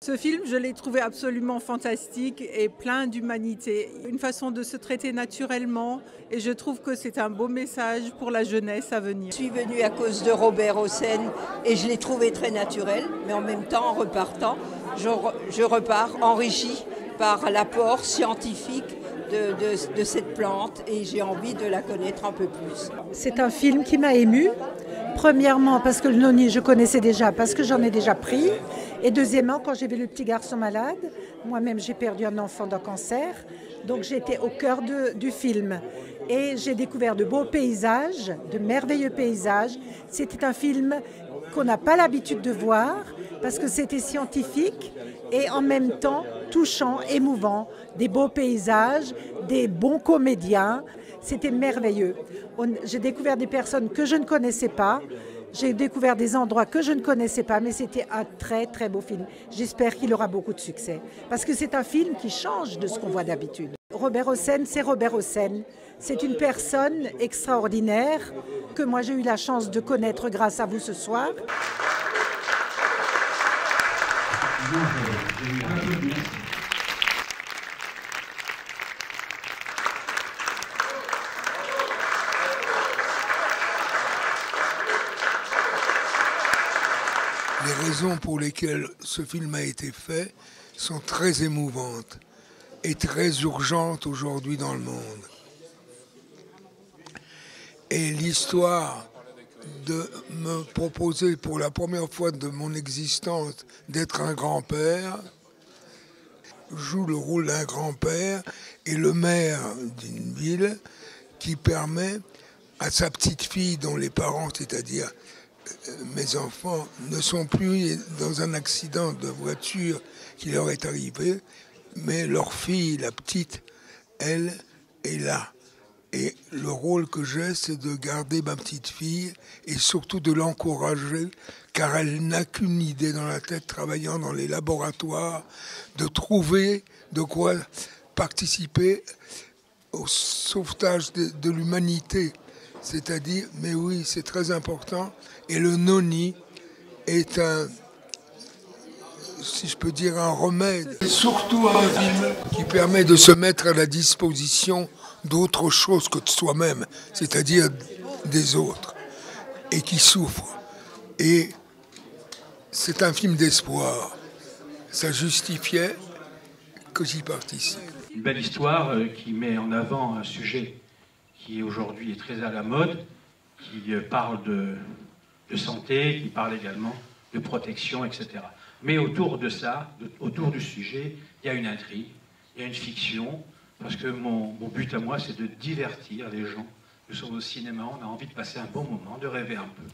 Ce film, je l'ai trouvé absolument fantastique et plein d'humanité. Une façon de se traiter naturellement et je trouve que c'est un beau message pour la jeunesse à venir. Je suis venue à cause de Robert Hossein et je l'ai trouvé très naturel, mais en même temps, en repartant, je repars enrichie par l'apport scientifique de cette plante et j'ai envie de la connaître un peu plus. C'est un film qui m'a émue. Premièrement, parce que le noni, je connaissais déjà, parce que j'en ai déjà pris. Et deuxièmement, quand j'ai vu le petit garçon malade, moi-même j'ai perdu un enfant d'un cancer, donc j'étais au cœur du film. Et j'ai découvert de beaux paysages, de merveilleux paysages. C'était un film qu'on n'a pas l'habitude de voir, parce que c'était scientifique et en même temps touchant, émouvant. Des beaux paysages, des bons comédiens. C'était merveilleux. J'ai découvert des personnes que je ne connaissais pas. J'ai découvert des endroits que je ne connaissais pas, mais c'était un très très beau film. J'espère qu'il aura beaucoup de succès, parce que c'est un film qui change de ce qu'on voit d'habitude. Robert Hossein, c'est Robert Hossein. C'est une personne extraordinaire que moi j'ai eu la chance de connaître grâce à vous ce soir. Les raisons pour lesquelles ce film a été fait sont très émouvantes et très urgentes aujourd'hui dans le monde. Et l'histoire de me proposer pour la première fois de mon existence d'être un grand-père, joue le rôle d'un grand-père et le maire d'une ville qui permet à sa petite fille dont les parents, c'est-à-dire mes enfants, ne sont plus dans un accident de voiture qui leur est arrivé, mais leur fille, la petite, elle, est là. Et le rôle que j'ai, c'est de garder ma petite fille et surtout de l'encourager, car elle n'a qu'une idée dans la tête, travaillant dans les laboratoires, de trouver de quoi participer au sauvetage de l'humanité. C'est-à-dire, mais oui, c'est très important. Et le noni est si je peux dire, un remède. C'est surtout un film qui permet de se mettre à la disposition d'autre chose que de soi-même, c'est-à-dire des autres, et qui souffrent. Et c'est un film d'espoir. Ça justifiait que j'y participe. Une belle histoire qui met en avant un sujet qui aujourd'hui est très à la mode, qui parle de santé, qui parle également de protection, etc. Mais autour de ça, autour du sujet, il y a une intrigue, il y a une fiction, parce que mon but à moi, c'est de divertir les gens. Nous sommes au cinéma, on a envie de passer un bon moment, de rêver un peu.